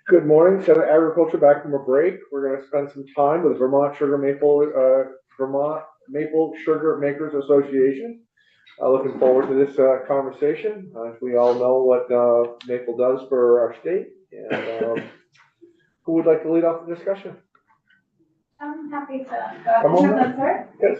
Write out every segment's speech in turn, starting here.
Good morning, Senate Agriculture back from a break. We're going to spend some time with Vermont Maple Sugar Makers Association. Looking forward to this conversation. We all know what maple does for our state. And who would like to lead off the discussion? I'm happy to go ahead. Yes.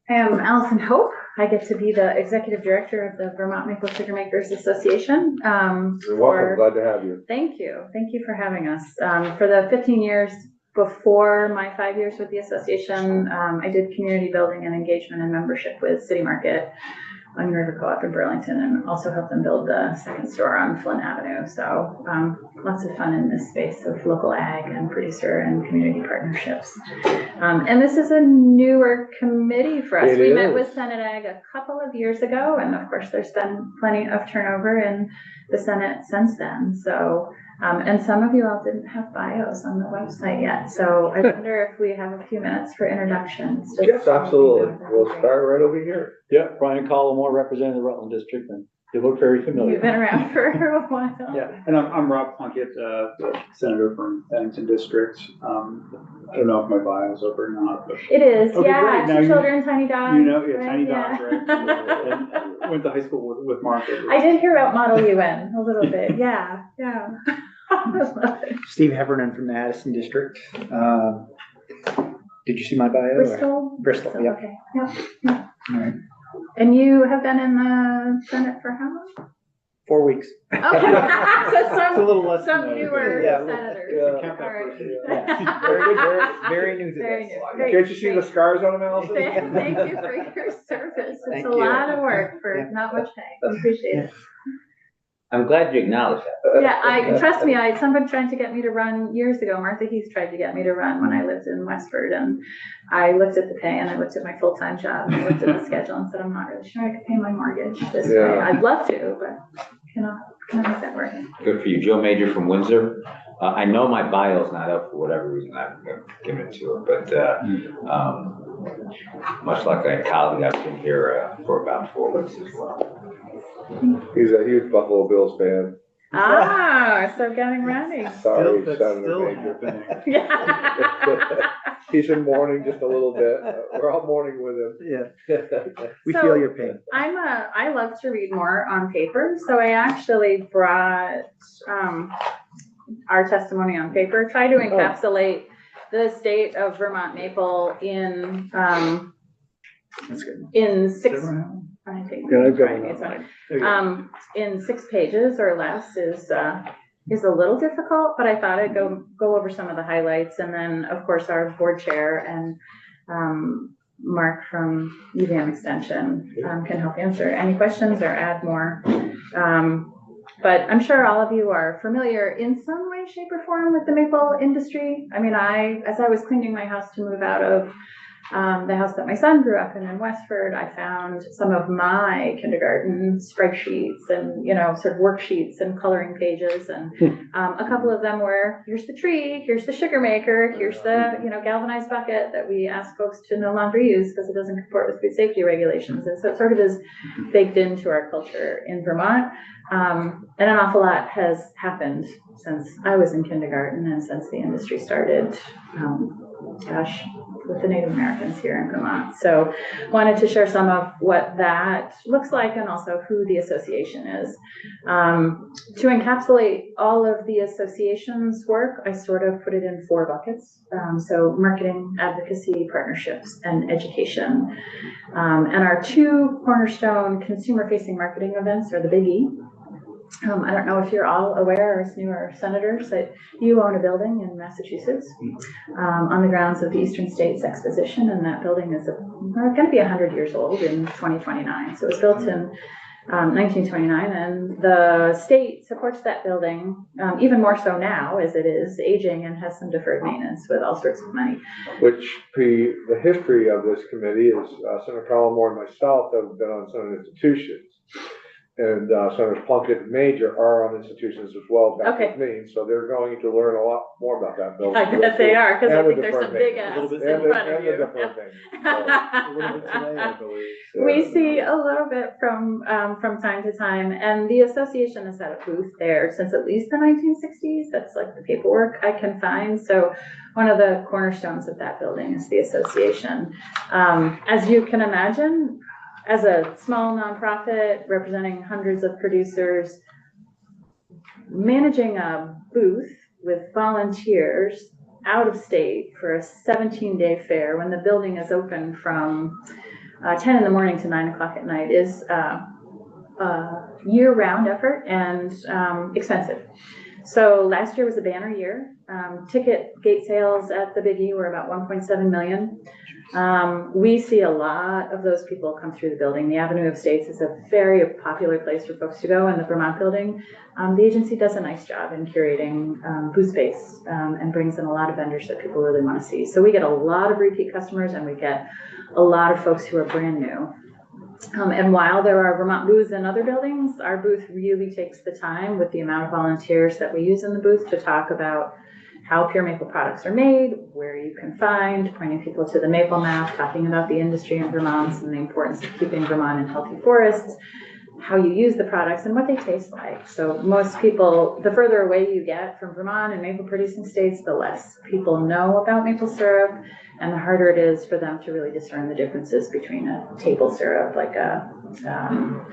I am Allison Hope. I get to be the executive director of the Vermont Maple Sugar Makers Association. You're welcome. Glad to have you. Thank you. Thank you for having us. For the 15 years before my 5 years with the association, I did community building and engagement and membership with City Market, Onion River Co-op in Burlington, and also helped them build the second store on Flint Avenue. So lots of fun in this space of local ag and producer and community partnerships. And this is a newer committee for us. We met with Senate Ag a couple of years ago, and of course there's been plenty of turnover in the Senate since then. So, and some of you all didn't have bios on the website yet. So I wonder if we have a few minutes for introductions. Yes, absolutely. We'll start right over here. Yeah, Brian Collmore, representing the Rutland District, and you look very familiar. You've been around for a while. Yeah, and I'm Rob Plunkett, Senator from Bennington District. I don't know if my bio's up or not, but it is. Okay, Yeah, great. two children, tiny dogs. You know, yeah, right? tiny Yeah. dogs, right? And went to high school with Mark. I did hear about Model UN a little bit. Yeah, yeah. Steve Heffernan from the Addison District. Did you see my bio? Bristol? Bristol, yeah. Okay, yeah. All right. And you have been in the Senate for how long? 4 weeks. Okay. It's a So little less some than newer Yeah, senators. yeah. All right. Yeah. Very good, very new to Very this. new. Great, Can't you see the great. scars on him, Allison? Thank you for your service. It's Thank a you. lot of work for not much pay. Appreciate it. I'm glad you acknowledge that. Yeah, trust me, someone tried to get me to run years ago. Martha Heath tried to get me to run when I lived in Westford, and I looked at the pay and I looked at my full-time job and I looked at the schedule and said, I'm not really sure I could pay my mortgage this way. I'd love to, but cannot make that work. Good for you. Joe Major from Windsor. I know my bio's not up for whatever reason. I've given it to her, but much like a colleague, I've been here for about 4 weeks as well. He's a huge Buffalo Bills fan. So getting ready. Sorry, That's Senator still Major. happening. Yeah. He's in mourning just a little bit. We're all mourning with him. Yeah, we So- feel your pain. I love to read more on paper, so I actually brought our testimony on paper, try to encapsulate the state of Vermont maple in That's good. in six. I think in 6 pages or less is a little difficult, but I thought I'd go over some of the highlights, and then of course our board chair and Mark from UVM Extension can help answer any questions or add more. But I'm sure all of you are familiar in some way, shape, or form with the maple industry. I mean, as I was cleaning my house to move out of the house that my son grew up in Westford, I found some of my kindergarten spreadsheets and, sort of worksheets and coloring pages. And a couple of them were, here's the tree, here's the sugar maker, here's the, galvanized bucket that we ask folks to no longer use because it doesn't comport with food safety regulations. And so it sort of is baked into our culture in Vermont. And an awful lot has happened since I was in kindergarten and since the industry started, with the Native Americans here in Vermont. So wanted to share some of what that looks like and also who the association is. To encapsulate all of the association's work, I sort of put it in 4 buckets. So marketing, advocacy, partnerships, and education. And our 2 cornerstone consumer-facing marketing events are the Big E. I don't know if you're all aware as newer senators that you own a building in Massachusetts on the grounds of the Eastern States Exposition, and that building is going to be 100 years old in 2029. So it was built in 1929, and the state supports that building even more so now as it is aging and has some deferred maintenance with all sorts of money. Which the history of this committee is Senator Collmore and myself have been on Senate institutions. and Senators Plunkett and Major are on institutions as well back Okay. with me, so they're going to learn a lot more about that building. I bet they are, because I And the think there's some deferred big maintenance. asks in A little bit- front of And the you. deferred maintenance. A little bit today, I believe. We see a little bit from time to time, and the association has had a booth there since at least the 1960s. That's like the paperwork I can find. So one of the cornerstones of that building is the association. As you can imagine, as a small nonprofit representing hundreds of producers, managing a booth with volunteers out of state for a 17-day fair when the building is open from 10 in the morning to 9 o'clock at night is a year-round effort and expensive. So last year was a banner year. Ticket gate sales at the Biggie were about 1.7 million. We see a lot of those people come through the building. The Avenue of States is a very popular place for folks to go in the Vermont building. The agency does a nice job in curating booth space and brings in a lot of vendors that people really want to see. So we get a lot of repeat customers and we get a lot of folks who are brand new. And while there are Vermont booths in other buildings, our booth really takes the time with the amount of volunteers that we use in the booth to talk about how pure maple products are made, where you can find, pointing people to the maple map, talking about the industry in Vermont and the importance of keeping Vermont in healthy forests, how you use the products and what they taste like. So most people, the further away you get from Vermont and maple producing states, the less people know about maple syrup and the harder it is for them to really discern the differences between a table syrup, like a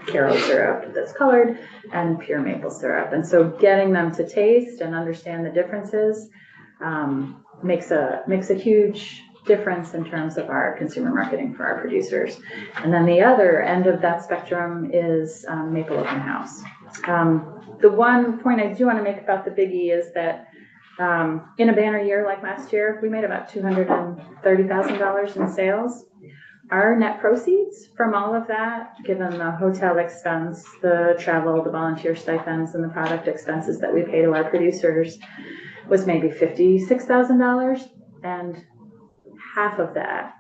Karo syrup that's colored, and pure maple syrup. And so getting them to taste and understand the differences makes a huge difference in terms of our consumer marketing for our producers. And then the other end of that spectrum is Maple Open House. The one point I do want to make about the Biggie is that in a banner year like last year, we made about $230,000 in sales. Our net proceeds from all of that, given the hotel expense, the travel, the volunteer stipends, and the product expenses that we pay to our producers, was maybe $56,000. And half of that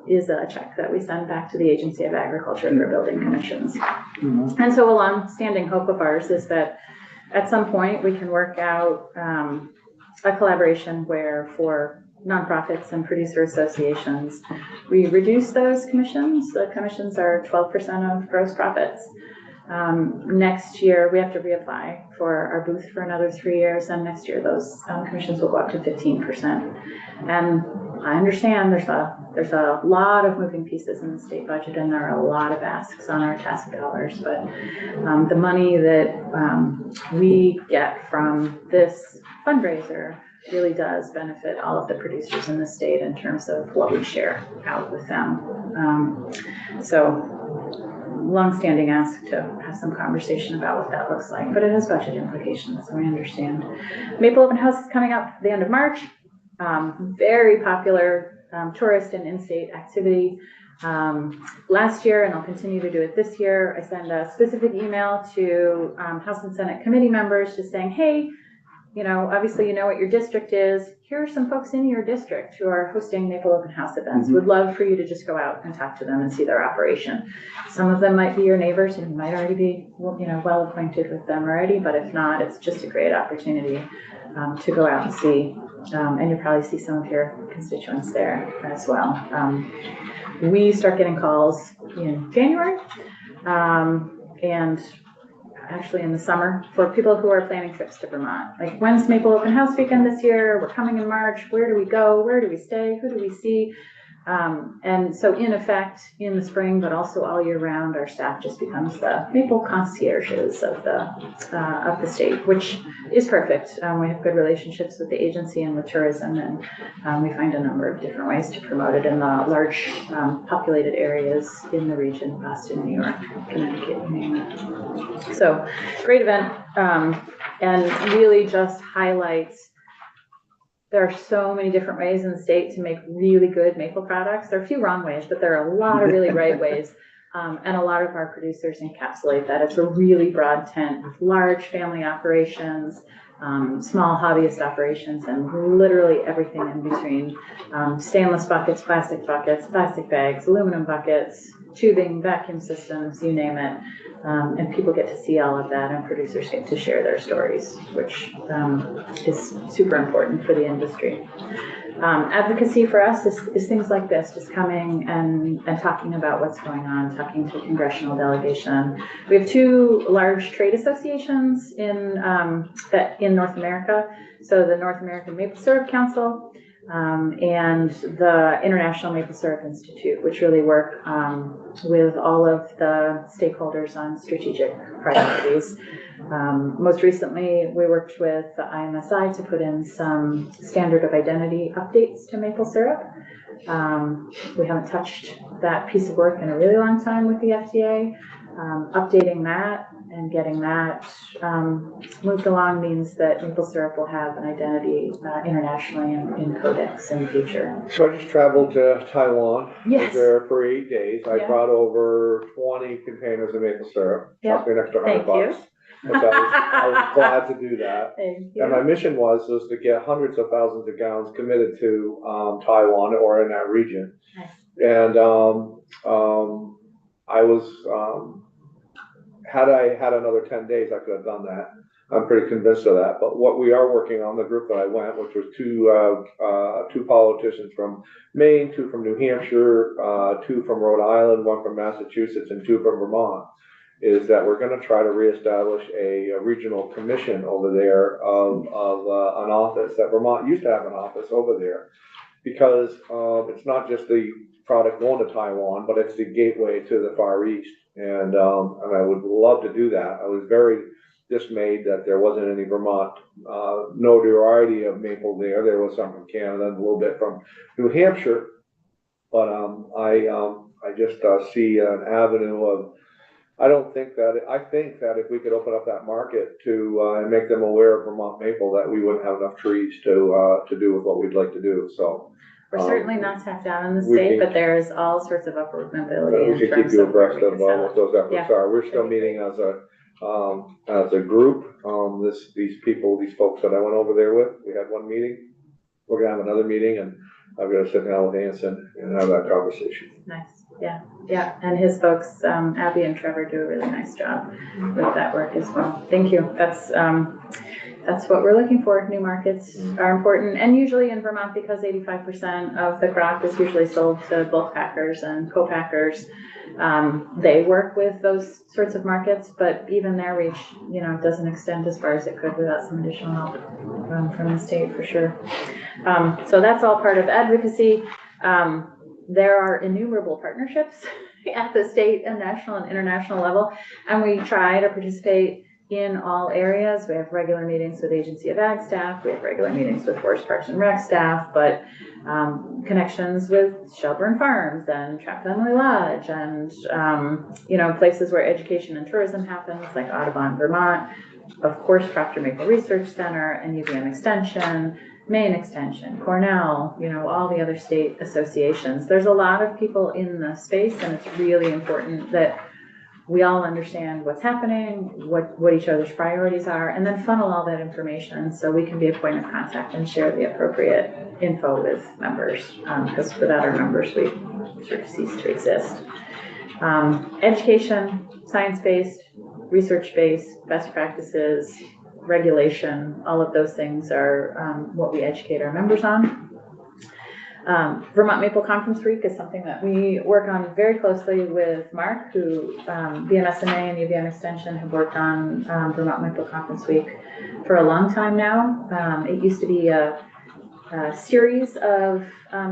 is a check that we send back to the Agency of Agriculture for building commissions. Mm-hmm. And so a long-standing hope of ours is that at some point we can work out a collaboration where for nonprofits and producer associations, we reduce those commissions. The commissions are 12% of gross profits. Next year, we have to reapply for our booth for another 3 years, and next year those commissions will go up to 15%. And I understand there's a lot of moving pieces in the state budget, and there are a lot of asks on our task dollars, but the money that we get from this fundraiser really does benefit all of the producers in the state in terms of what we share out with them. So long-standing ask to have some conversation about what that looks like, but it has budget implications, so we understand. Maple Open House is coming up at the end of March. Very popular tourist and in-state activity. Last year, and I'll continue to do it this year, I send a specific email to House and Senate committee members just saying, hey, you know, obviously you know what your district is. Here are some folks in your district who are hosting Maple Open House events. Would love for you to just go out and talk to them and see their operation. Some of them might be your neighbors and you might already be, you know, well acquainted with them already, but if not, it's just a great opportunity to go out and see. And you'll probably see some of your constituents there as well. We start getting calls in January, and actually in the summer for people who are planning trips to Vermont. Like, when's Maple Open House weekend this year? We're coming in March. Where do we go? Where do we stay? Who do we see? And so in effect, in the spring, but also all year round, our staff just becomes the Maple concierges of the state, which is perfect. We have good relationships with the agency and with tourism, and we find a number of different ways to promote it in the large populated areas in the region, Boston, New York, Connecticut, you name it. So great event, and really just highlights. There are so many different ways in the state to make really good maple products. There are a few wrong ways, but there are a lot of really right ways. And a lot of our producers encapsulate that. It's a really broad tent with large family operations, small hobbyist operations, and literally everything in between. Stainless buckets, plastic bags, aluminum buckets, tubing, vacuum systems, you name it. And people get to see all of that, and producers get to share their stories, which is super important for the industry. Advocacy for us is things like this, just coming and talking about what's going on, talking to congressional delegation. We have 2 large trade associations in North America. So the North American Maple Syrup Council and the International Maple Syrup Institute, which really work with all of the stakeholders on strategic priorities. Most recently, we worked with the IMSI to put in some standard of identity updates to maple syrup. We haven't touched that piece of work in a really long time with the FDA. Updating that and getting that moved along means that maple syrup will have an identity internationally in Codex in the future. So I just traveled to Taiwan. Yes. I was there for 8 days. I Yeah. brought over 20 containers of maple syrup. Yeah. Cost me an extra Thank $100. But I was glad to do that. Thank And my you. mission was to get hundreds of thousands of gallons committed to Taiwan or in that region. Nice. And I was, had I had another 10 days, I could have done that. I'm pretty convinced of that. But what we are working on, the group that I went, which was two politicians from Maine, 2 from New Hampshire, 2 from Rhode Island, 1 from Massachusetts, and 2 from Vermont, is that we're going to try to reestablish a regional commission over there of an office that Vermont used to have an office over there, because it's not just the product going to Taiwan, but it's the gateway to the Far East, and I would love to do that. I was very dismayed that there wasn't any Vermont notoriety of maple there. There was some from Canada and a little bit from New Hampshire, but I just see an avenue of. I think that if we could open up that market to and make them aware of Vermont maple, that we wouldn't have enough trees to do with what we'd like to do. So We're certainly not tapped out in the we state, can- but there is all sorts of upward mobility we in should keep terms you of where abreast we of can sell what it. those efforts Yeah. are. We're still That'd be meeting as a group. These folks that I went over there with, we had one meeting. We're gonna have another meeting, and I'm gonna sit down with Anson and have that conversation. Nice, yeah, and his folks, Abby and Trevor do a really nice job with that work as well. Thank you, that's what we're looking for. New markets are important, and usually in Vermont, because 85% of the crop is usually sold to bulk packers and co-packers, they work with those sorts of markets, but even their reach, doesn't extend as far as it could without some additional help from the state, for sure. So that's all part of advocacy. There are innumerable partnerships at the state and national and international level, and we try to participate in all areas. We have regular meetings with Agency of Ag staff, we have regular meetings with Forest Parks and Rec staff, but connections with Shelburne Farms and Trapp Family Lodge and, places where education and tourism happens, like Audubon, Vermont, of course, Proctor Maple Research Center and UVM Extension, Maine Extension, Cornell, all the other state associations. There's a lot of people in the space, and it's really important that we all understand what's happening, what each other's priorities are, and then funnel all that information so we can be a point of contact and share the appropriate info with members, because without our members, we sort of cease to exist. Education, science-based, research-based, best practices, regulation, all of those things are what we educate our members on. Vermont Maple Conference Week is something that we work on very closely with Mark, who VMSMA and UVM Extension have worked on Vermont Maple Conference Week for a long time now. It used to be a series of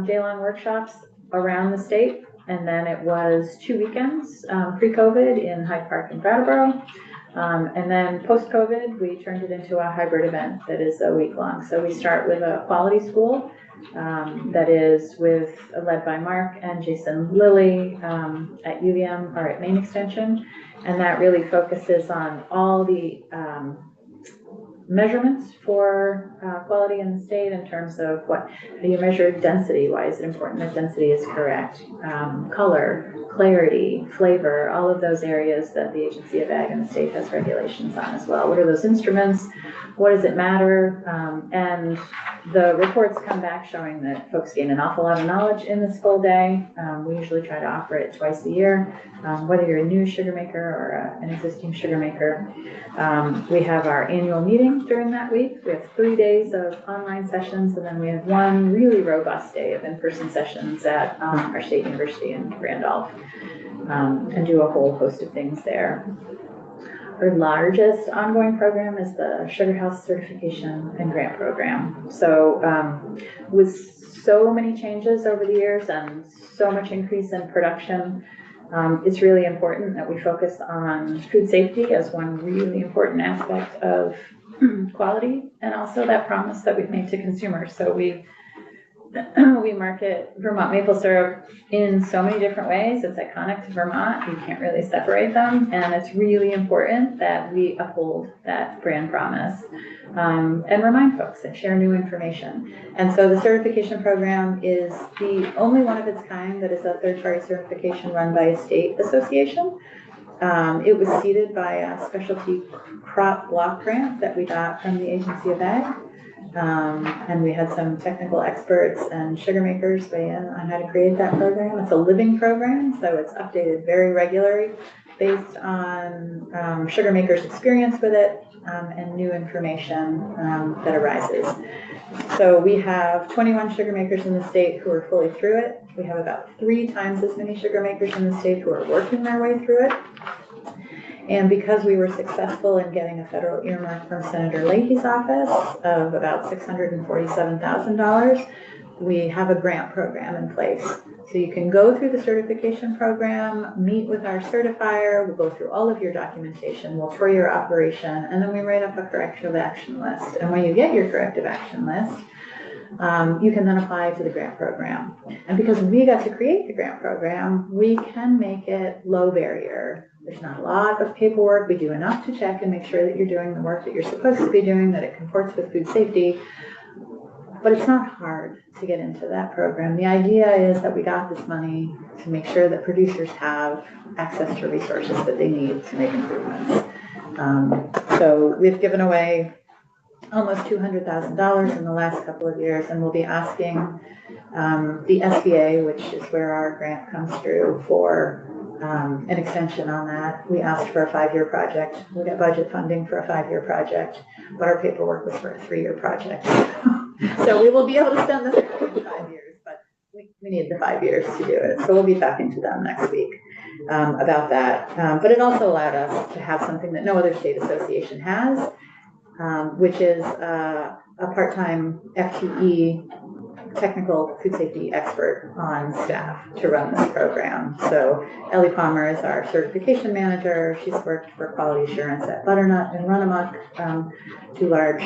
day-long workshops around the state, and then it was 2 weekends pre-COVID in Hyde Park and Brattleboro. And then post-COVID, we turned it into a hybrid event that is a week long. So we start with a quality school that is led by Mark and Jason Lilly at UVM or at Maine Extension. And that really focuses on all the measurements for quality in the state in terms of how do you measure density? Why is it important that density is correct? Color, clarity, flavor, all of those areas that the Agency of Ag in the state has regulations on as well. What are those instruments? what does it matter? And the reports come back showing that folks gain an awful lot of knowledge in this full day. We usually try to offer it twice a year, whether you're a new sugar maker or an existing sugar maker. We have our annual meeting during that week. We have 3 days of online sessions, and then we have one really robust day of in-person sessions at our state university in Randolph, and do a whole host of things there. Our largest ongoing program is the Sugar House Certification and Grant Program. So with so many changes over the years and so much increase in production, it's really important that we focus on food safety as one really important aspect of quality, and also that promise that we've made to consumers. So we market Vermont maple syrup in so many different ways. It's iconic to Vermont. You can't really separate them. And it's really important that we uphold that brand promise, and remind folks and share new information. And so the certification program is the only one of its kind that is a third-party certification run by a state association. It was seeded by a specialty crop block grant that we got from the Agency of Ag. And we had some technical experts and sugar makers weigh in on how to create that program. It's a living program, so it's updated very regularly based on sugar makers' experience with it, and new information that arises. So we have 21 sugar makers in the state who are fully through it. We have about 3 times as many sugar makers in the state who are working their way through it. And because we were successful in getting a federal earmark from Senator Leahy's office of about $647,000, we have a grant program in place. So you can go through the certification program, meet with our certifier, we'll go through all of your documentation, we'll tour your operation, and then we write up a corrective action list. And when you get your corrective action list, you can then apply to the grant program. And because we got to create the grant program, we can make it low barrier. There's not a lot of paperwork. We do enough to check and make sure that you're doing the work that you're supposed to be doing, that it comports with food safety. But it's not hard to get into that program. The idea is that we got this money to make sure that producers have access to resources that they need to make improvements. So we've given away almost $200,000 in the last couple of years, and we'll be asking the SBA, which is where our grant comes through, for an extension on that. We asked for a 5-year project. We got budget funding for a 5-year project, but our paperwork was for a 3-year project. So we will be able to spend this in 5 years, but we need the 5 years to do it. So we'll be talking to them next week about that. But it also allowed us to have something that no other state association has, which is a part-time FTE technical food safety expert on staff to run this program. So Ellie Palmer is our certification manager. She's worked for quality assurance at Butternut and Runamuck, 2 large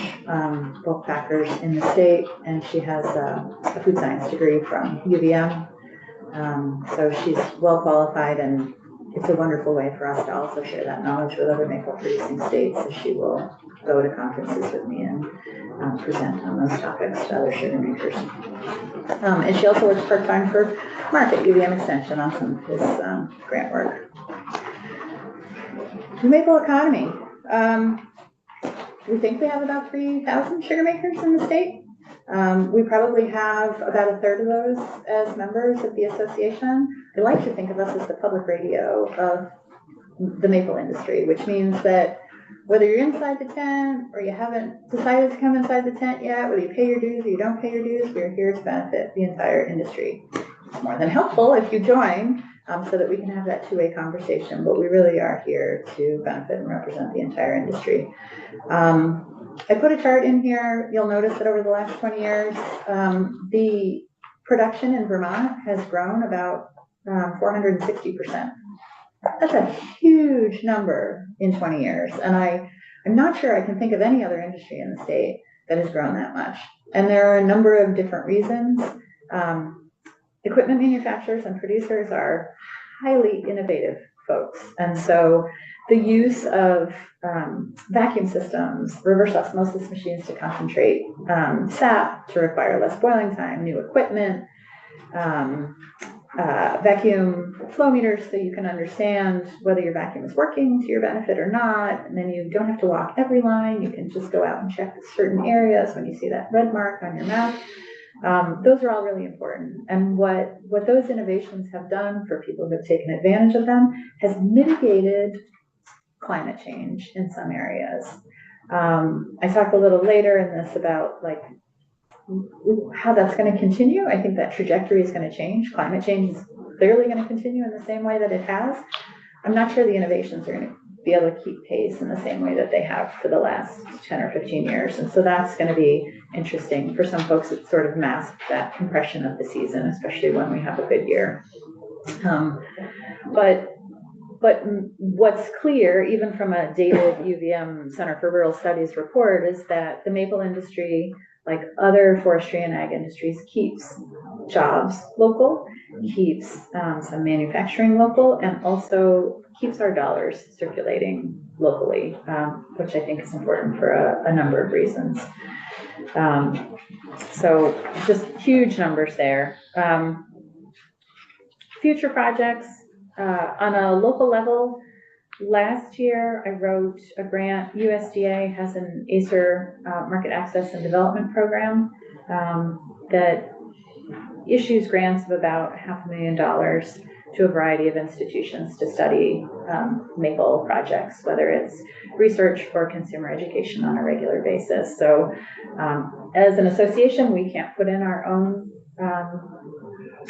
bulk packers in the state, and she has a food science degree from UVM. So she's well qualified, and it's a wonderful way for us to also share that knowledge with other maple producing states. So she will go to conferences with me and present on those topics to other sugar makers. And she also works part-time for Mark at UVM Extension on some of his grant work. The maple economy. We think we have about 3,000 sugar makers in the state. We probably have about a third of those as members of the association. I like to think of us as the public radio of the maple industry, which means that whether you're inside the tent or you haven't decided to come inside the tent yet, whether you pay your dues or you don't pay your dues, we're here to benefit the entire industry. It's more than helpful if you join, so that we can have that two-way conversation, but we really are here to benefit and represent the entire industry. I put a chart in here. You'll notice that over the last 20 years, the production in Vermont has grown about 460%. That's a huge number in 20 years. And I'm not sure I can think of any other industry in the state that has grown that much. And there are a number of different reasons. Equipment manufacturers and producers are highly innovative folks. And so the use of vacuum systems, reverse osmosis machines to concentrate sap to require less boiling time, new equipment, vacuum flow meters so you can understand whether your vacuum is working to your benefit or not. And then you don't have to walk every line. You can just go out and check certain areas when you see that red mark on your map. Those are all really important. And what those innovations have done for people who have taken advantage of them has mitigated climate change in some areas. I talk a little later in this about like how that's going to continue. I think that trajectory is going to change. Climate change is clearly going to continue in the same way that it has. I'm not sure the innovations are going to be able to keep pace in the same way that they have for the last 10 or 15 years. And so that's going to be interesting. For some folks, it sort of masks that compression of the season, especially when we have a good year. But what's clear, even from a dated UVM Center for Rural Studies report, is that the maple industry, like other forestry and ag industries, keeps jobs local, keeps some manufacturing local, and also keeps our dollars circulating locally, which I think is important for a number of reasons. So just huge numbers there. Future projects on a local level. Last year, I wrote a grant. USDA has an ACER Market Access and Development Program that issues grants of about $500,000 to a variety of institutions to study maple projects, whether it's research or consumer education on a regular basis. So as an association, we can't put in our own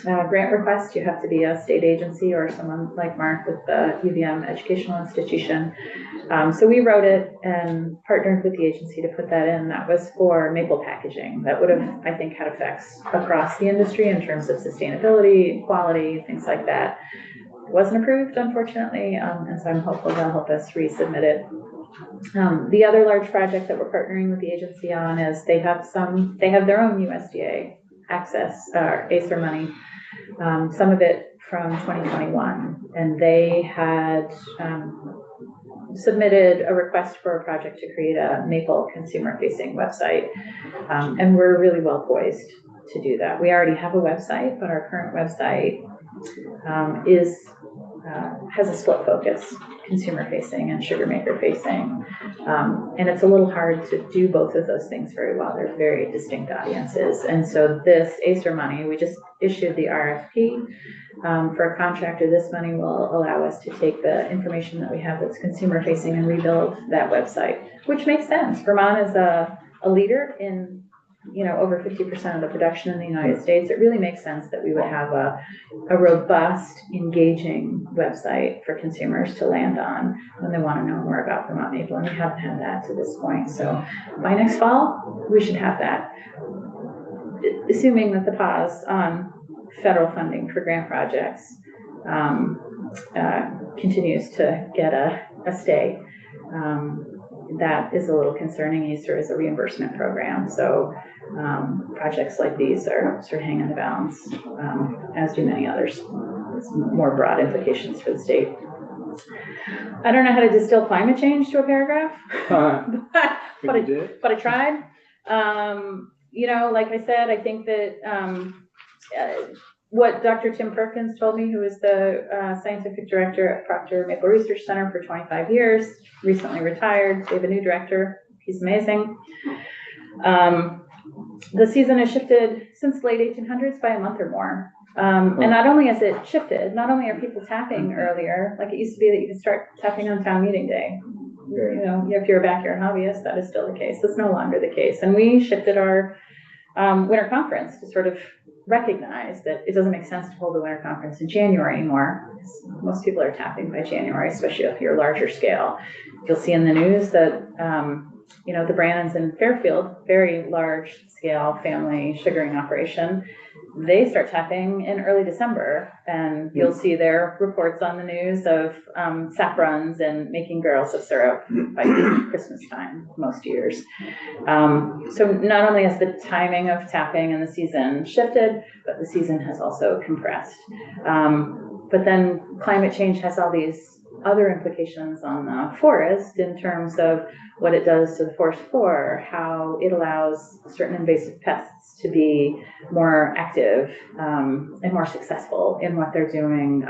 grant request. You have to be a state agency or someone like Mark with the UVM educational institution. So we wrote it and partnered with the agency to put that in. That was for maple packaging. That would have, I think, had effects across the industry in terms of sustainability, quality, things like that. It wasn't approved, unfortunately, and so I'm hopeful they'll help us resubmit it. The other large project that we're partnering with the agency on is they have their own USDA access, ACER money, some of it from 2021, and they had submitted a request for a project to create a maple consumer-facing website, and we're really well poised to do that. We already have a website, but our current website has a split focus, consumer-facing and sugar maker-facing, and it's a little hard to do both of those things very well. They're very distinct audiences, and so this ACER money, we just issued the RFP for a contractor. This money will allow us to take the information that we have that's consumer-facing and rebuild that website, which makes sense. Vermont is a leader in over 50% of the production in the United States. It really makes sense that we would have a robust, engaging website for consumers to land on when they want to know more about Vermont maple, and we haven't had that to this point. So by next fall, we should have that, assuming that the pause on federal funding for grant projects continues to get a stay. That is a little concerning. ACER is a reimbursement program, so projects like these are sort of hang in the balance, as do many others. It's more broad implications for the state. I don't know how to distill climate change to a paragraph, but I tried. Like I said, I think that what Dr. Tim Perkins told me, who is the scientific director at Proctor Maple Research Center for 25 years, recently retired. They have a new director. He's amazing. The season has shifted since the late 1800s by a month or more. And not only has it shifted, not only are people tapping earlier, like it used to be that you could start tapping on town meeting day. If you're a backyard hobbyist, that is still the case. That's no longer the case. And we shifted our winter conference to sort of recognize that it doesn't make sense to hold a winter conference in January anymore. Most people are tapping by January, especially if you're larger scale. You'll see in the news that the Brannons in Fairfield, very large scale family sugaring operation, they start tapping in early December, and you'll see their reports on the news of sap runs and making barrels of syrup by Christmas time most years. So not only has the timing of tapping and the season shifted, but the season has also compressed. But then climate change has all these other implications on the forest in terms of what it does to the forest floor, how it allows certain invasive pests to be more active and more successful in what they're doing,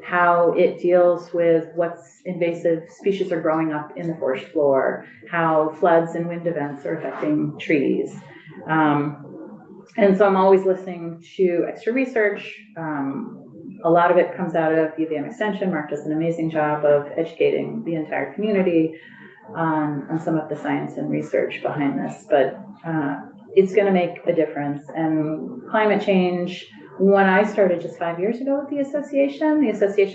how it deals with what's invasive species are growing up in the forest floor, how floods and wind events are affecting trees. And so I'm always listening to extra research. A lot of it comes out of UVM Extension. Mark does an amazing job of educating the entire community on some of the science and research behind this, but it's going to make a difference. And climate change, when I started just 5 years ago with the association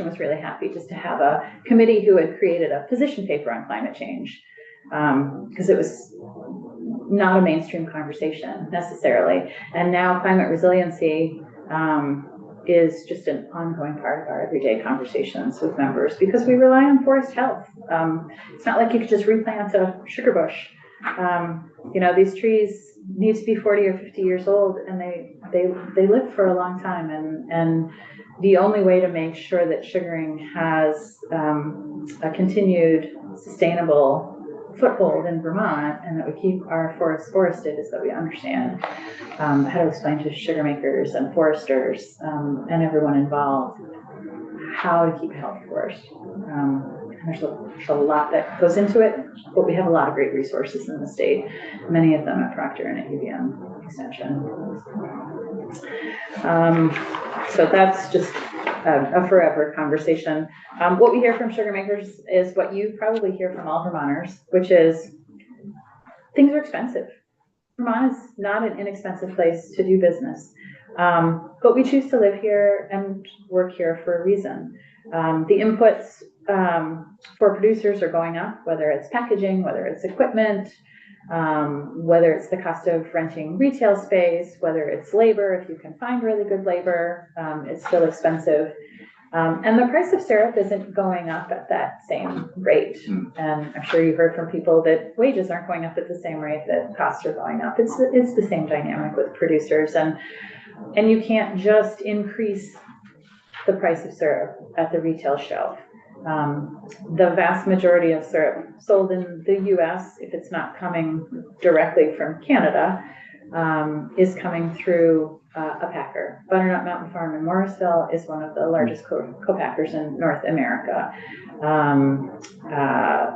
was really happy just to have a committee who had created a position paper on climate change, because it was not a mainstream conversation necessarily. And now climate resiliency is just an ongoing part of our everyday conversations with members because we rely on forest health. It's not like you could just replant a sugar bush. These trees need to be 40 or 50 years old, and they live for a long time. And the only way to make sure that sugaring has a continued sustainable foothold in Vermont and that we keep our forests forested is that we understand how to explain to sugar makers and foresters and everyone involved how to keep a healthy forest. And there's a lot that goes into it, but we have a lot of great resources in the state, many of them at Proctor and at UVM Extension. So that's just a forever conversation. What we hear from sugar makers is what you probably hear from all Vermonters, which is things are expensive. Vermont is not an inexpensive place to do business, but we choose to live here and work here for a reason. The inputs for producers are going up, whether it's packaging, whether it's equipment, whether it's the cost of renting retail space, whether it's labor. If you can find really good labor, it's still expensive. And the price of syrup isn't going up at that same rate. And I'm sure you heard from people that wages aren't going up at the same rate that costs are going up. It's the same dynamic with producers. And you can't just increase the price of syrup at the retail shelf. The vast majority of syrup sold in the US, if it's not coming directly from Canada, is coming through a packer. Butternut Mountain Farm in Morrisville is one of the largest co-packers in North America.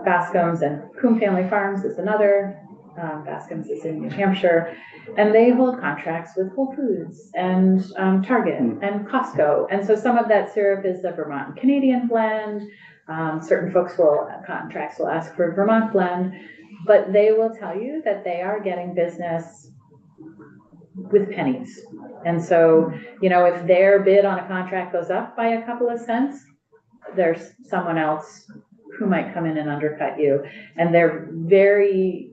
Bascom's and Coombe Family Farms is another. Bascom's is in New Hampshire, and they hold contracts with Whole Foods and Target and Costco. And so some of that syrup is a Vermont and Canadian blend. Certain contracts will ask for a Vermont blend, but they will tell you that they are getting business with pennies. And so, if their bid on a contract goes up by a couple of cents, there's someone else who might come in and undercut you. And they're very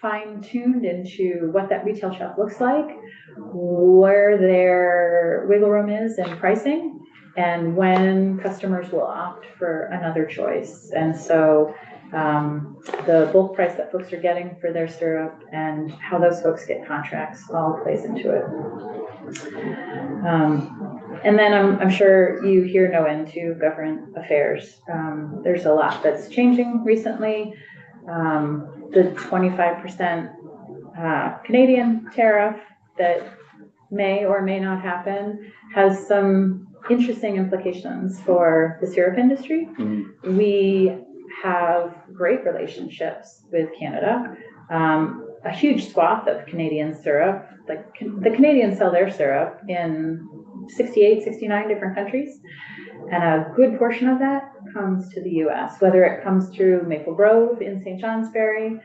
fine-tuned into what that retail shelf looks like, where their wiggle room is in pricing, and when customers will opt for another choice. And so the bulk price that folks are getting for their syrup and how those folks get contracts all plays into it. And then I'm sure you hear no end to government affairs. There's a lot that's changing recently. The 25% Canadian tariff that may or may not happen has some interesting implications for the syrup industry. We have great relationships with Canada. A huge swath of Canadian syrup, like the Canadians sell their syrup in 68, 69 different countries. And a good portion of that comes to the US, whether it comes through Maple Grove in St. Johnsbury,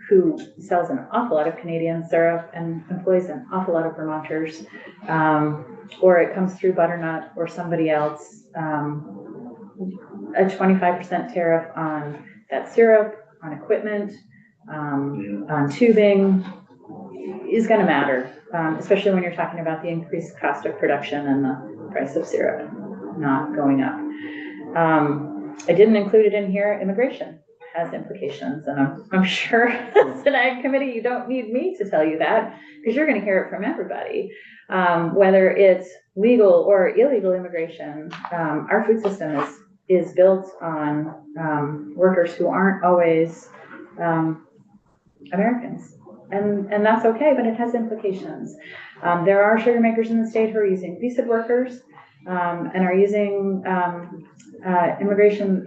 who sells an awful lot of Canadian syrup and employs an awful lot of Vermonters, or it comes through Butternut or somebody else. A 25% tariff on that syrup, on equipment, on tubing is going to matter, especially when you're talking about the increased cost of production and the price of syrup not going up. I didn't include it in here. Immigration has implications, and I'm sure as an ag committee, you don't need me to tell you that because you're going to hear it from everybody. Whether it's legal or illegal immigration, our food system is is built on, workers who aren't always, Americans. And that's okay, but it has implications. There are sugar makers in the state who are using visa workers, and are using,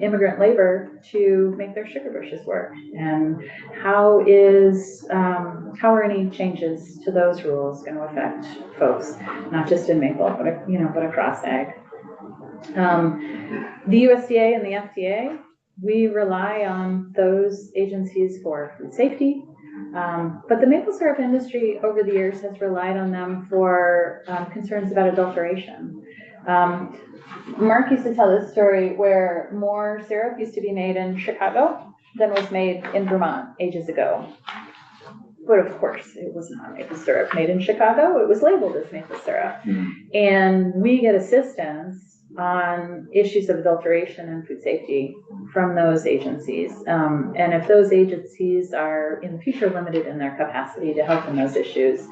immigrant labor to make their sugar bushes work. And how are any changes to those rules going to affect folks, not just in Maple, but across ag? The USDA and the FDA, we rely on those agencies for food safety. But the maple syrup industry over the years has relied on them for concerns about adulteration. Mark used to tell this story where more syrup used to be made in Chicago than was made in Vermont ages ago. But of course, it was not maple syrup made in Chicago. It was labeled as maple syrup. And we get assistance on issues of adulteration and food safety from those agencies. And if those agencies are in the future limited in their capacity to help in those issues,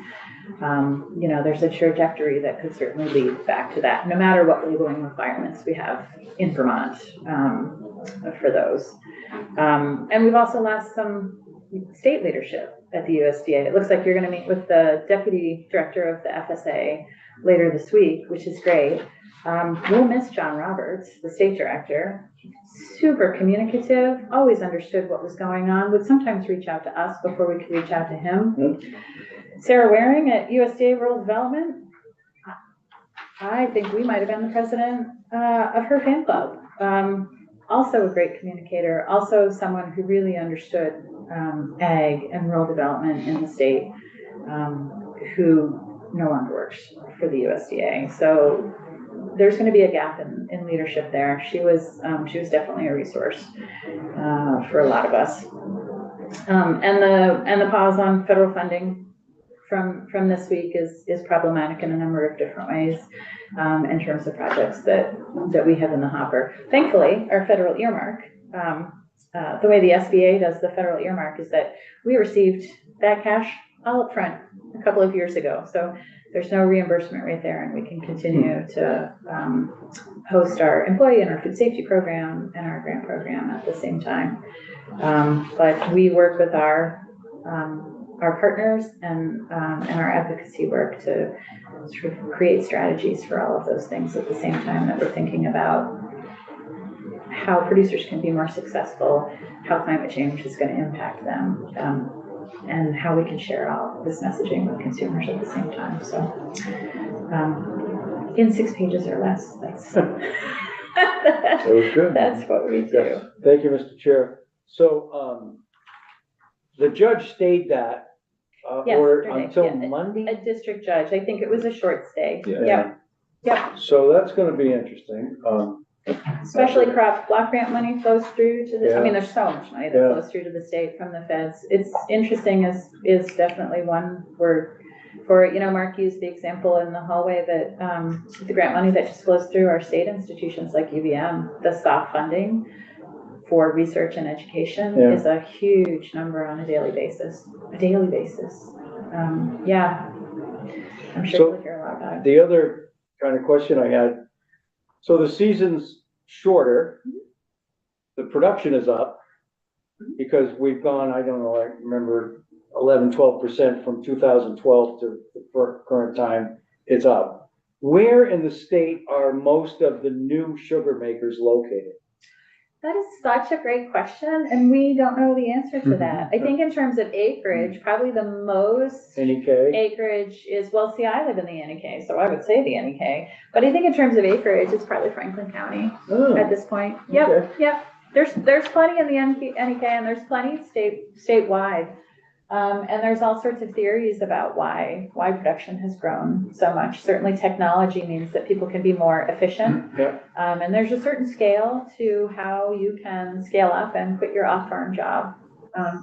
there's a trajectory that could certainly lead back to that, no matter what labeling requirements we have in Vermont for those. And we've also lost some state leadership at the USDA. It looks like you're going to meet with the deputy director of the FSA later this week, which is great. We'll miss John Roberts, the state director. Super communicative, always understood what was going on, would sometimes reach out to us before we could reach out to him. Sarah Waring at USDA Rural Development, I think we might have been the president of her fan club. Also a great communicator, also someone who really understood ag and rural development in the state, who no longer works for the USDA. So there's going to be a gap in leadership there. She was definitely a resource for a lot of us. And the pause on federal funding from this week is problematic in a number of different ways in terms of projects that we have in the hopper. Thankfully, our federal earmark, the way the SBA does the federal earmark is that we received that cash all up front a couple of years ago. So there's no reimbursement right there, and we can continue to host our employee and our food safety program and our grant program at the same time. But we work with our partners and our advocacy work to sort of create strategies for all of those things at the same time that we're thinking about how producers can be more successful, how climate change is going to impact them, and how we can share all this messaging with consumers at the same time. So in 6 pages or less, that's That was good. That's what we do. Thank you, Mr. Chair. So, the judge stayed that, or Yesterday, until yeah. Monday? A district judge. I think it was a short stay. Yeah. Yep. So that's gonna be interesting. Especially crop block grant money flows through to this. I mean, there's so much money that Yeah. flows through to the state from the feds. It's interesting is definitely one word for it. Mark used the example in the hallway that the grant money that just flows through our state institutions like UVM, the soft funding for research and education is a huge number on a daily basis. Yeah, I'm sure you'll hear a lot about it. The other kind of question I had, so the season's shorter, the production is up, because we've gone, I don't know, I remember 11-12% from 2012 to the current time, it's up. Where in the state are most of the new sugar makers located? That is such a great question, and we don't know the answer to that. I think in terms of acreage, probably the most NEK? acreage is, well, see, I live in the NEK, so I would say the NEK. But I think in terms of acreage, it's probably Franklin County at this point. Yep. There's plenty in the NEK, and there's plenty statewide. And there's all sorts of theories about why production has grown so much. Certainly technology means that people can be more efficient. And there's a certain scale to how you can scale up and quit your off-farm job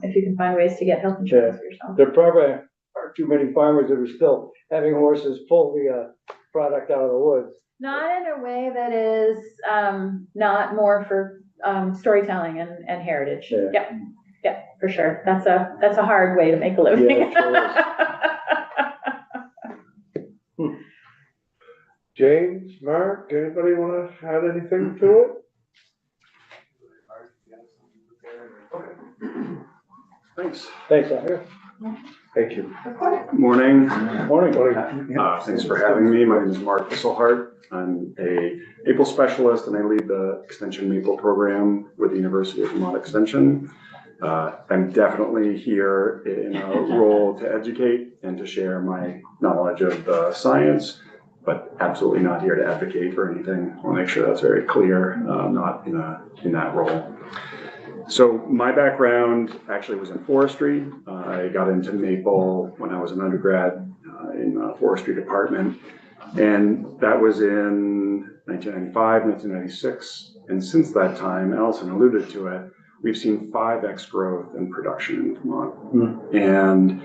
if you can find ways to get health insurance for yourself. There probably aren't too many farmers that are still having horses pull the product out of the woods. Not in a way that is not more for storytelling and heritage. Yep, for sure. That's a hard way to make a living. Yeah, it sure is. James, Mark, anybody want to add anything to it? Thanks. Thanks, Andrew. Thank you. Morning. Morning. Thanks for having me. My name is Mark Visselhart. I'm a Maple specialist and I lead the Extension Maple program with the University of Vermont Extension. I'm definitely here in a role to educate and to share my knowledge of the science, but absolutely not here to advocate for anything. I'll make sure that's very clear, not in that role. So my background actually was in forestry. I got into maple when I was an undergrad in the forestry department. And that was in 1995, 1996. And since that time, Allison alluded to it, we've seen 5x growth in production in Vermont. And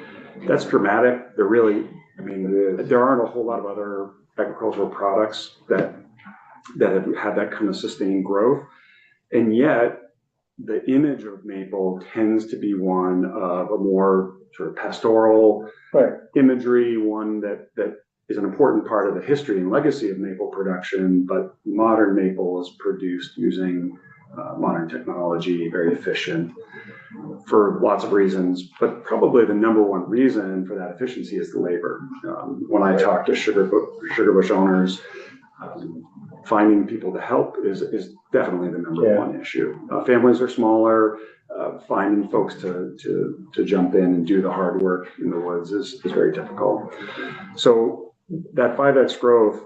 that's dramatic. There really, I mean, there aren't a whole lot of other agricultural products that have had that kind of sustained growth. And yet, the image of maple tends to be one of a more sort of pastoral imagery, one that is an important part of the history and legacy of maple production, but modern maple is produced using modern technology, very efficient for lots of reasons, but probably the number one reason for that efficiency is the labor. When I talk to sugar bush owners, finding people to help is definitely the number one issue. Families are smaller. Finding folks to jump in and do the hard work in the woods is very difficult. So that 5x growth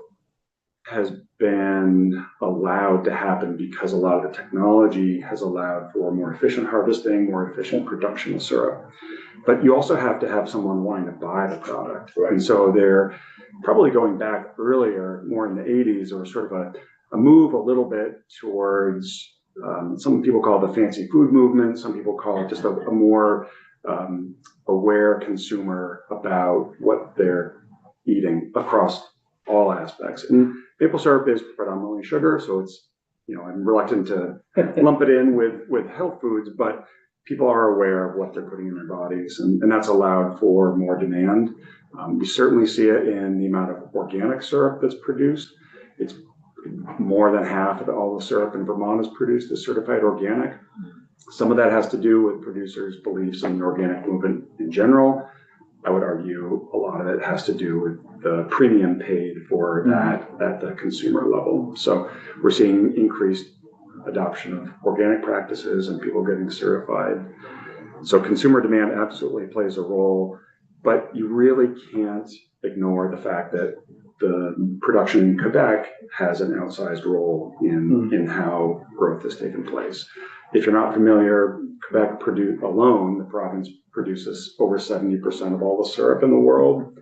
has been allowed to happen because a lot of the technology has allowed for more efficient harvesting, more efficient production of syrup. But you also have to have someone wanting to buy the product. And so they're probably going back earlier, more in the 80s, or sort of a move a little bit towards, some people call it the fancy food movement. Some people call it just a more aware consumer about what they're eating across all aspects. And maple syrup is predominantly sugar, so it's, I'm reluctant to lump it in with health foods, but people are aware of what they're putting in their bodies, and that's allowed for more demand. We certainly see it in the amount of organic syrup that's produced. It's more than half of all the syrup in Vermont is produced as certified organic. Some of that has to do with producers' beliefs in the organic movement in general. I would argue a lot of it has to do with the premium paid for that at the consumer level. So we're seeing increased adoption of organic practices and people getting certified. So consumer demand absolutely plays a role, but you really can't ignore the fact that the production in Quebec has an outsized role in how growth has taken place. If you're not familiar, Quebec alone, the province produces over 70% of all the syrup in the world.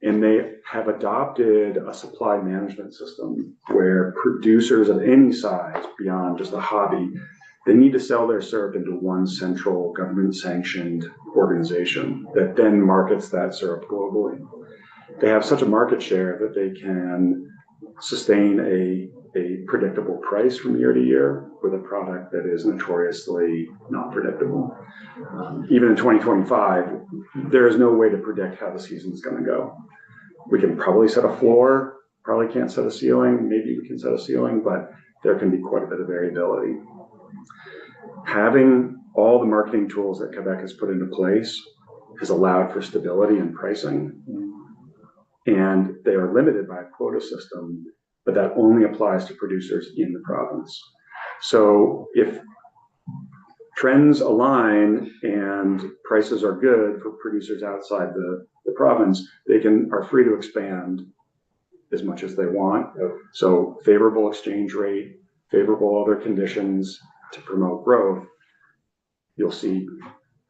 And they have adopted a supply management system where producers of any size, beyond just a hobby, they need to sell their syrup into one central government-sanctioned organization that then markets that syrup globally. They have such a market share that they can sustain a predictable price from year to year with a product that is notoriously not predictable. Even in 2025, there is no way to predict how the season is going to go. We can probably set a floor, probably can't set a ceiling. Maybe we can set a ceiling, but there can be quite a bit of variability. Having all the marketing tools that Quebec has put into place has allowed for stability in pricing. And they are limited by a quota system, but that only applies to producers in the province. So if trends align and prices are good for producers outside the province, they are free to expand as much as they want. So favorable exchange rate, favorable other conditions to promote growth, you'll see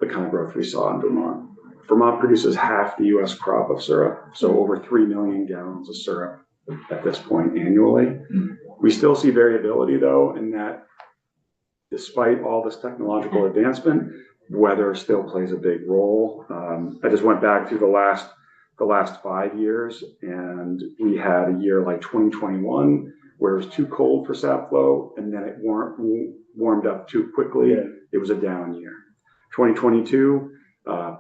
the kind of growth we saw in Vermont. Vermont produces half the US crop of syrup, so over 3 million gallons of syrup at this point annually. We still see variability though, in that despite all this technological advancement, weather still plays a big role. I just went back through the last 5 years, and we had a year like 2021 where it was too cold for sap flow, and then it warmed up too quickly. It was a down year. 2022,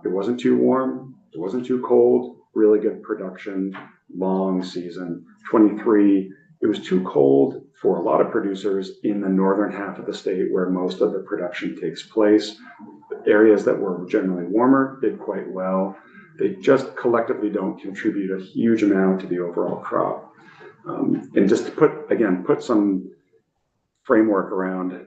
it wasn't too warm, it wasn't too cold, really good production, long season. 23, it was too cold for a lot of producers in the northern half of the state where most of the production takes place. areas that were generally warmer did quite well. They just collectively don't contribute a huge amount to the overall crop. And just to put some framework around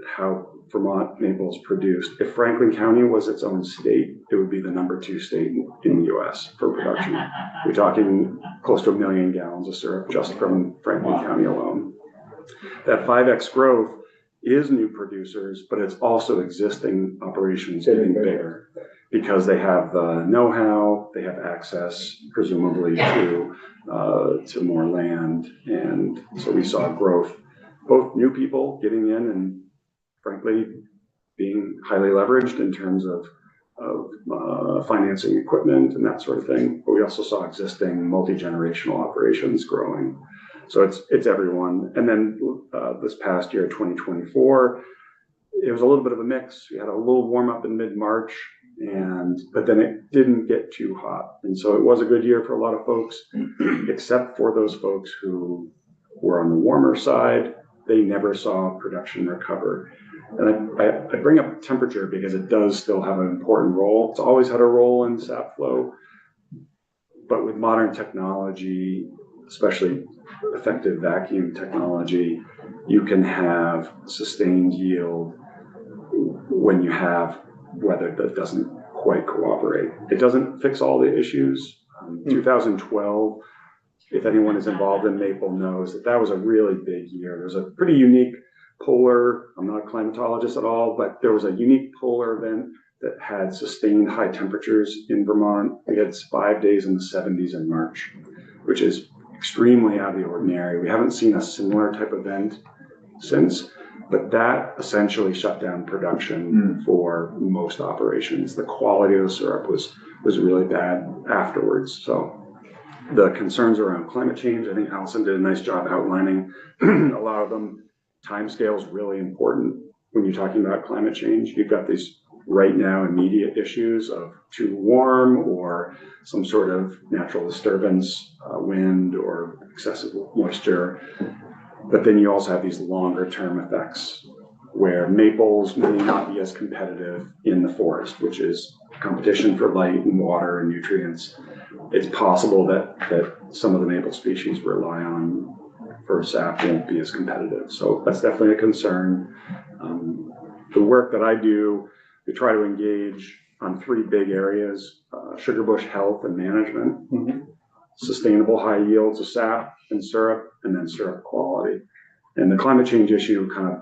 how Vermont maple is produced. If Franklin County was its own state, it would be the #2 state in the US for production. We're talking close to 1 million gallons of syrup just from Franklin County alone. That 5X growth is new producers, but it's also existing operations getting bigger because they have the know-how, they have access presumably to more land. And so we saw growth, both new people getting in and frankly being highly leveraged in terms of financing equipment and that sort of thing. But we also saw existing multi-generational operations growing. So it's everyone. And then this past year, 2024, it was a little bit of a mix. We had a little warm up in mid-March, but then it didn't get too hot. And so it was a good year for a lot of folks, except for those folks who were on the warmer side. They never saw production recover. And I bring up temperature because it does still have an important role. It's always had a role in sap flow, but with modern technology, especially effective vacuum technology, you can have sustained yield when you have weather that doesn't quite cooperate. It doesn't fix all the issues. 2012, if anyone is involved in maple knows that was a really big year. There's a pretty unique polar, I'm not a climatologist at all, but there was a unique polar event that had sustained high temperatures in Vermont. We had 5 days in the 70s in March, which is extremely out of the ordinary. We haven't seen a similar type event since, but that essentially shut down production for most operations. The quality of the syrup was really bad afterwards. So the concerns around climate change, I think Allison did a nice job outlining a lot of them. Timescale is really important when you're talking about climate change. You've got these right now immediate issues of too warm or some sort of natural disturbance, wind or excessive moisture. But then you also have these longer term effects where maples may not be as competitive in the forest, which is competition for light and water and nutrients. It's possible that some of the maple species rely on for sap won't be as competitive. So that's definitely a concern. The work that I do, we try to engage on 3 big areas: sugar bush health and management, sustainable high yields of sap and syrup, and then syrup quality. And the climate change issue kind of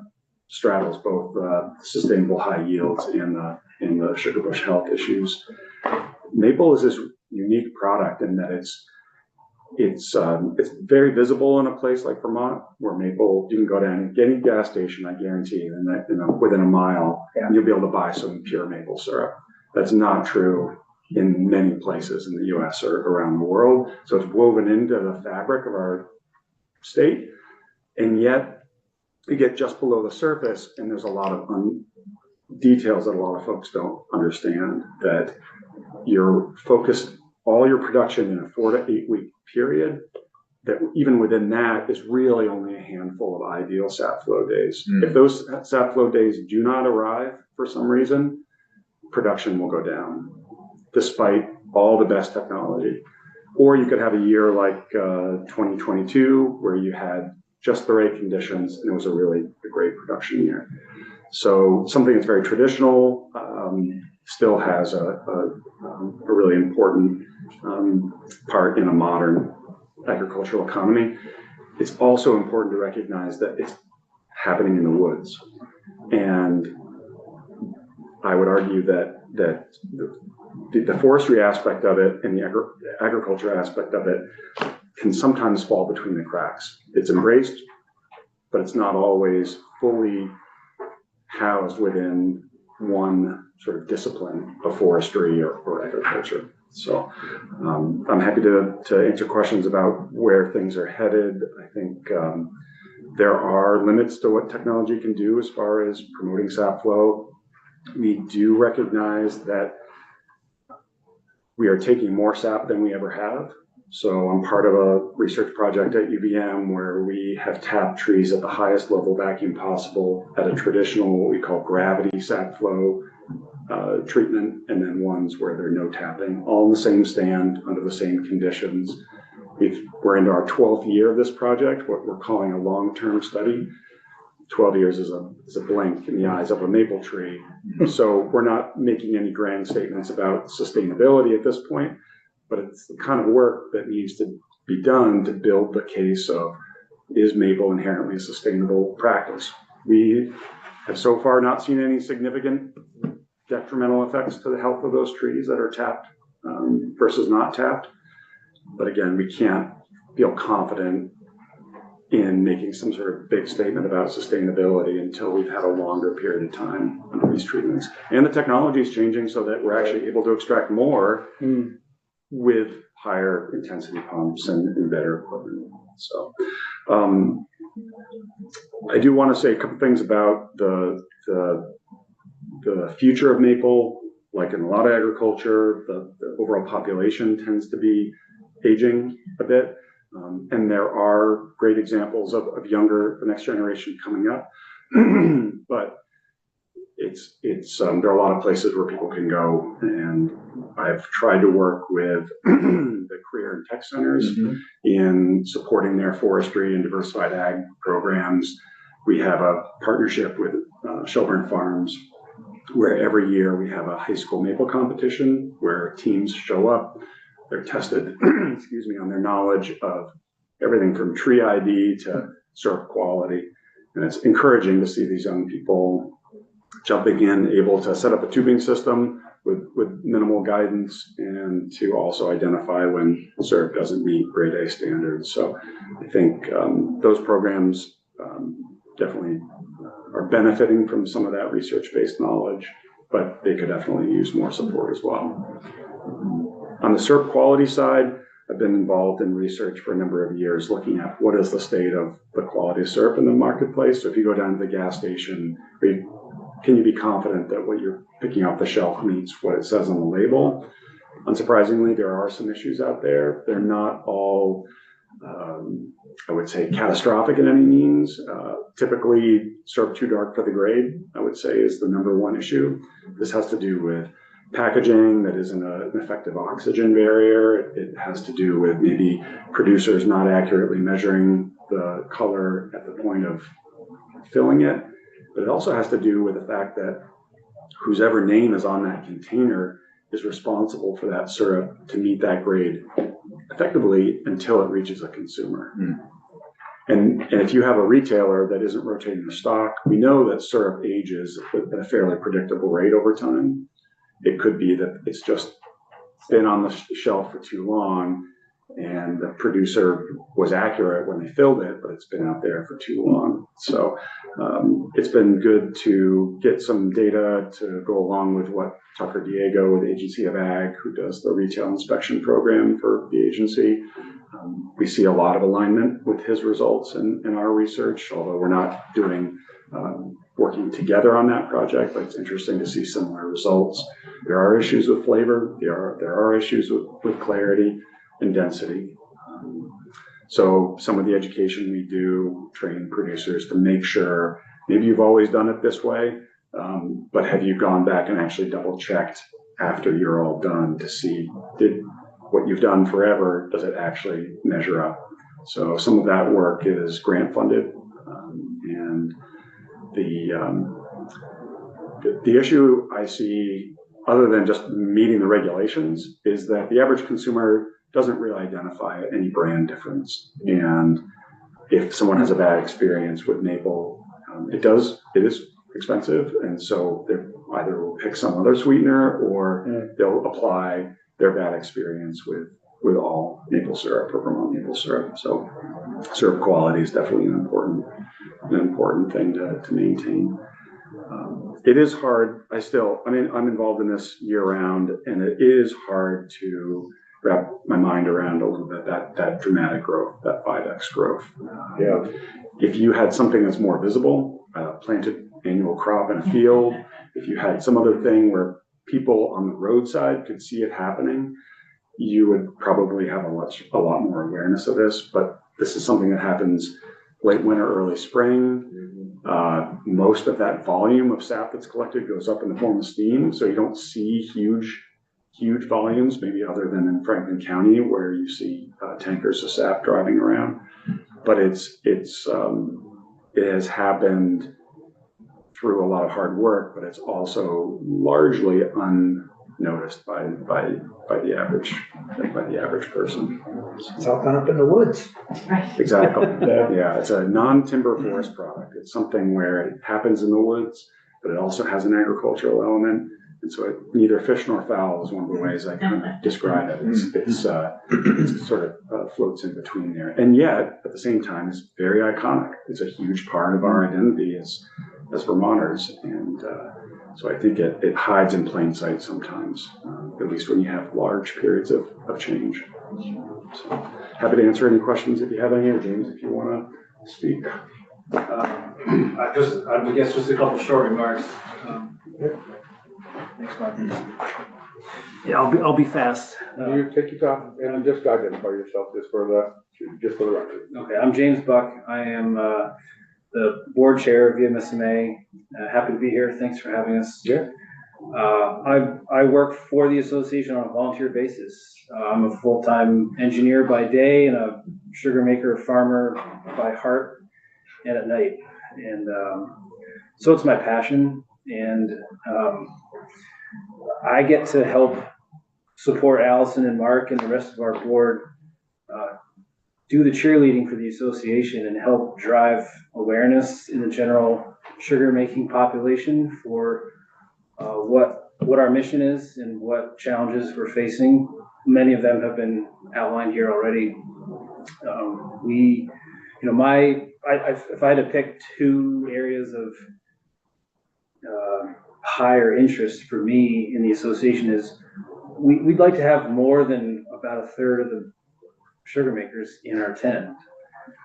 straddles both sustainable high yields and the sugar bush health issues. Maple is this unique product in that it's very visible in a place like Vermont, where maple, you can go down to any gas station, I guarantee, and within a mile, you'll be able to buy some pure maple syrup. That's not true in many places in the US or around the world. So it's woven into the fabric of our state. And yet you get just below the surface and there's a lot of details that a lot of folks don't understand, that you're focused all your production in a 4 to 8 week period, that even within that is really only a handful of ideal sap flow days. If those sap flow days do not arrive for some reason, production will go down despite all the best technology. Or you could have a year like 2022 where you had just the right conditions and it was a great production year. So something that's very traditional still has a really important part in a modern agricultural economy. It's also important to recognize that it's happening in the woods. And I would argue that the forestry aspect of it and the agriculture aspect of it can sometimes fall between the cracks. It's embraced, but it's not always fully housed within one sort of discipline of forestry or agriculture. So I'm happy to answer questions about where things are headed. I think there are limits to what technology can do as far as promoting sap flow. We do recognize that we are taking more sap than we ever have. So I'm part of a research project at UVM where we have tapped trees at the highest level vacuum possible at a traditional, what we call gravity sap flow treatment, and then ones where there's no tapping, all in the same stand under the same conditions. We're into our 12th year of this project, what we're calling a long-term study. 12 years is a blink in the eyes of a maple tree. So we're not making any grand statements about sustainability at this point, but it's the kind of work that needs to be done to build the case of, is maple inherently a sustainable practice? We have so far not seen any significant detrimental effects to the health of those trees that are tapped versus not tapped. But again, we can't feel confident in making some sort of big statement about sustainability until we've had a longer period of time under these treatments. And the technology is changing so that we're actually able to extract more with higher intensity pumps and better equipment. So I do want to say a couple things about the future of maple. Like in a lot of agriculture, the overall population tends to be aging a bit. And there are great examples of the next generation coming up. But there are a lot of places where people can go, and I've tried to work with the career and tech centers in supporting their forestry and diversified ag programs. We have a partnership with Shelburne Farms, where every year we have a high school maple competition where teams show up. They're tested, excuse me, on their knowledge of everything from tree ID to syrup quality. And it's encouraging to see these young people jumping in, able to set up a tubing system with minimal guidance, and to also identify when syrup doesn't meet grade A standards. So I think those programs definitely are benefiting from some of that research-based knowledge, but they could definitely use more support as well. On the syrup quality side, I've been involved in research for a number of years looking at what is the state of the quality of syrup in the marketplace. So if you go down to the gas station, can you be confident that what you're picking off the shelf meets what it says on the label? Unsurprisingly, there are some issues out there. They're not all, I would say, catastrophic in any means. Typically, syrup too dark for the grade, I would say, is the number one issue. This has to do with packaging that isn't an effective oxygen barrier. It has to do with maybe producers not accurately measuring the color at the point of filling it. But it also has to do with the fact that whoever name is on that container is responsible for that syrup to meet that grade effectively until it reaches a consumer. And if you have a retailer that isn't rotating the stock, we know that syrup ages at a fairly predictable rate over time. It could be that it's just been on the shelf for too long and the producer was accurate when they filled it, but it's been out there for too long. So it's been good to get some data to go along with what Tucker Diego with Agency of Ag, who does the retail inspection program for the agency. We see a lot of alignment with his results in our research, although we're not working together on that project, but it's interesting to see similar results. There are issues with flavor. There are issues with clarity and density. So some of the education we do, train producers to make sure, maybe you've always done it this way, but have you gone back and actually double checked after you're all done to see, did what you've done forever, does it actually measure up? So some of that work is grant funded, and the issue I see, other than just meeting the regulations, is that the average consumer doesn't really identify any brand difference. And if someone has a bad experience with maple, it is expensive. And so they either will pick some other sweetener or they'll apply their bad experience with all maple syrup or Vermont maple syrup. So syrup quality is definitely an important thing to maintain. It is hard. I'm involved in this year round, and it is hard to wrap my mind around a little bit that dramatic growth, that 5x growth. If you had something that's more visible, planted annual crop in a field, if you had some other thing where people on the roadside could see it happening, you would probably have a lot more awareness of this. But this is something that happens late winter, early spring. Most of that volume of sap that's collected goes up in the form of steam, so you don't see huge volumes, maybe other than in Franklin County where you see tankers of sap driving around. But it has happened through a lot of hard work, but it's also largely unnoticed by the average person. It's all done up in the woods. Exactly. Yeah, it's a non-timber forest product. It's something where it happens in the woods, but it also has an agricultural element. And so neither fish nor fowl is one of the ways I kind of describe it. It sort of floats in between there. And yet, at the same time, it's very iconic. It's a huge part of our identity as Vermonters. And so I think it hides in plain sight sometimes, at least when you have large periods of change. So happy to answer any questions if you have any, or James, if you want to speak. I guess just a couple short remarks. Thanks, Mark. Yeah, I'll be fast. You take your time and just identify yourself just for the record. Okay, I'm James Buck. I am the board chair of VMSMA. Happy to be here. Thanks for having us. Yeah. I work for the association on a volunteer basis. I'm a full-time engineer by day and a sugar maker farmer by heart and at night. And so it's my passion. And I get to help support Allison and Mark and the rest of our board do the cheerleading for the association and help drive awareness in the general sugar making population for what our mission is and what challenges we're facing. Many of them have been outlined here already. If I had to pick two areas of higher interest for me in the association is we'd like to have more than about a third of the sugar makers in our tent.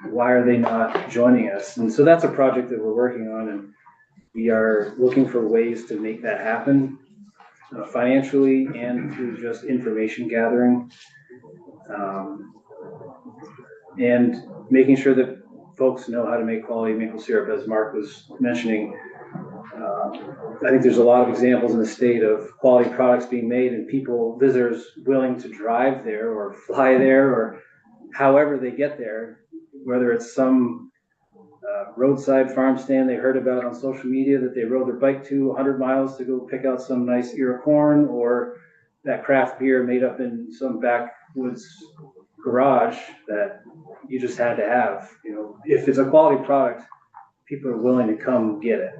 Why are they not joining us? And so that's a project that we're working on, and we are looking for ways to make that happen financially and through just information gathering, and making sure that folks know how to make quality maple syrup, as Mark was mentioning. I think there's a lot of examples in the state of quality products being made and visitors willing to drive there or fly there or however they get there, whether it's some roadside farm stand they heard about on social media that they rode their bike to 100 miles to go pick out some nice ear of corn, or that craft beer made up in some backwoods garage that you just had to have. If it's a quality product, people are willing to come get it.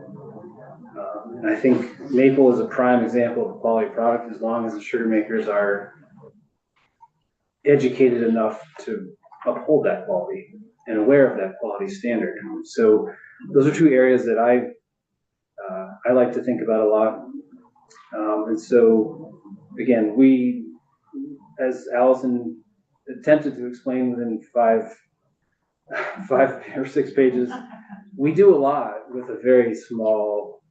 And I think maple is a prime example of a quality product, as long as the sugar makers are educated enough to uphold that quality and aware of that quality standard. So those are two areas that I like to think about a lot. And so again, we, as Allison attempted to explain within five or 6 pages, we do a lot with a very small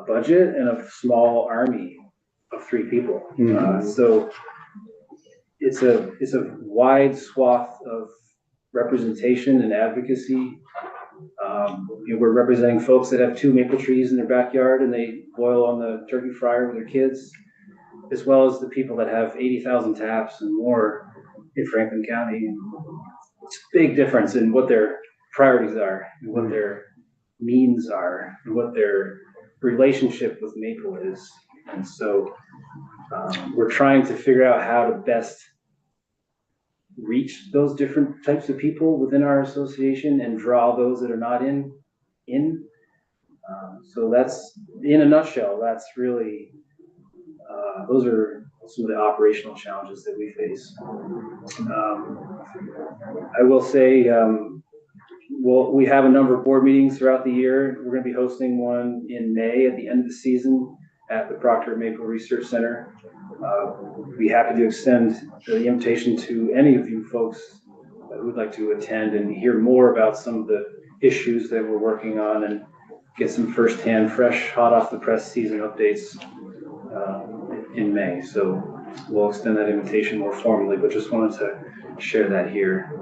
budget and a small army of 3 people. So it's a wide swath of representation and advocacy. We're representing folks that have 2 maple trees in their backyard and they boil on the turkey fryer with their kids, as well as the people that have 80,000 taps and more in Franklin County. It's a big difference in what their priorities are and what their means are and what their relationship with maple is. And so we're trying to figure out how to best reach those different types of people within our association and draw those that are not in. So that's, in a nutshell, that's really, those are some of the operational challenges that we face. I will say, we have a number of board meetings throughout the year. We're going to be hosting one in May at the end of the season at the Proctor Maple Research Center. We'd be happy to extend the invitation to any of you folks who would like to attend and hear more about some of the issues that we're working on and get some firsthand, fresh, hot off the press season updates in May. So we'll extend that invitation more formally, but just wanted to share that here.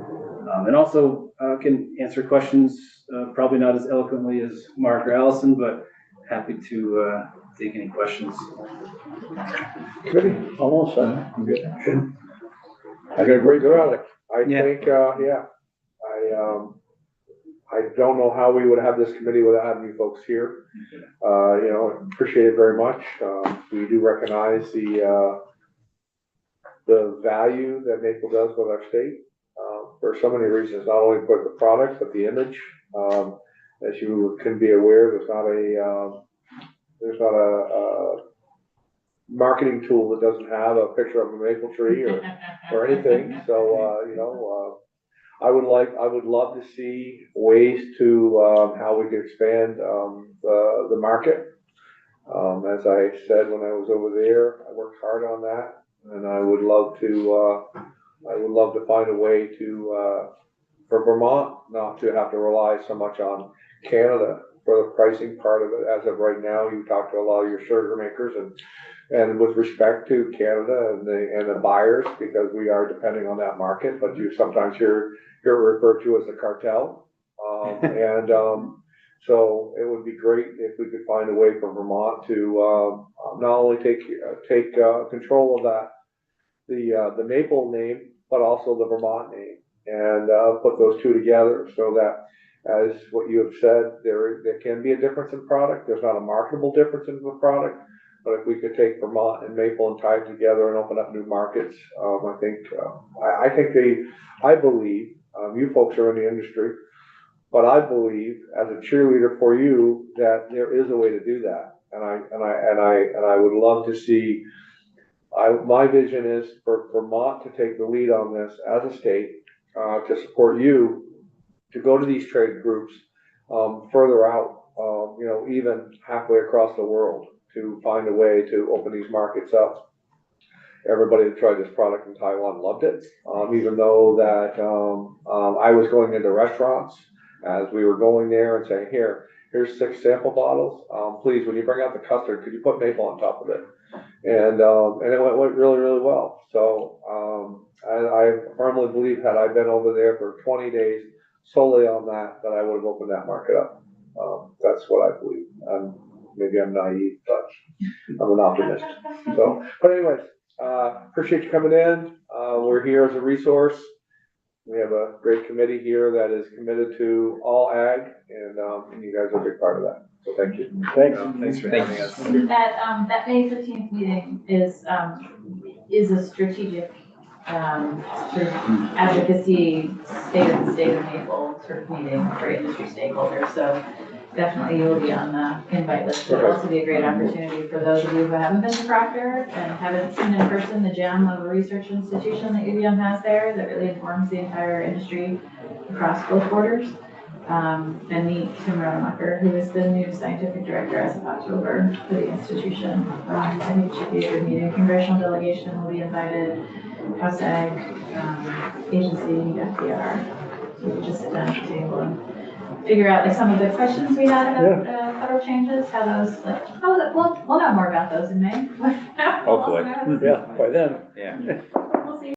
And also can answer questions, probably not as eloquently as Mark or Allison, but happy to take any questions. Committee? Almost, I'm good. I got a great product. I Yeah. think, I don't know how we would have this committee without having you folks here. Appreciate it very much. We do recognize the value that Maple does with our state, for so many reasons, not only for the product, but the image. As you can be aware, there's not a marketing tool that doesn't have a picture of a maple tree or anything. So, I would love to see ways to, how we could expand, the market. As I said, when I was over there, I worked hard on that, and I would love to find a way to, for Vermont, not to have to rely so much on Canada for the pricing part of it. As of right now, you talk to a lot of your sugar makers and with respect to Canada and the buyers, because we are depending on that market, but you sometimes hear referred to as a cartel. So it would be great if we could find a way for Vermont to, not only take control of that, the Maple name, but also the Vermont name, and put those two together so that, as what you have said, there can be a difference in product. There's not a marketable difference in the product, but if we could take Vermont and Maple and tie it together and open up new markets, I believe, you folks are in the industry, but I believe as a cheerleader for you that there is a way to do that, and I would love to see. My vision is for Vermont to take the lead on this as a state, to support you, to go to these trade groups, further out, even halfway across the world, to find a way to open these markets up. Everybody that tried this product in Taiwan loved it, even though that, I was going into restaurants as we were going there and saying, here's 6 sample bottles. Please, when you bring out the custard, could you put maple on top of it? And it went really, really well. So, I firmly believe had I been over there for 20 days solely on that I would have opened that market up. That's what I believe. Maybe I'm naive, but I'm an optimist. So, but anyways, appreciate you coming in. We're here as a resource. We have a great committee here that is committed to all ag, and you guys are a big part of that. So thank you. Thanks. Thanks for having us. That May 15th meeting is a strategic, sort of advocacy, state of Maple sort of meeting for industry stakeholders. So definitely you will be on the invite list. It'll also be a great opportunity for those of you who haven't been to Proctor and haven't seen in person the gem of a research institution that UVM has there that really informs the entire industry across both borders. And meet Tim Rademacher, who is the new scientific director as of October for the institution. I think it should be a good meeting. Congressional delegation will be invited, House Ag, agency, FDR. So we just sit down at the table and figure out like some of the questions we had about federal changes, how those, we'll know more about those in May. Hopefully. Yeah, by then. Yeah.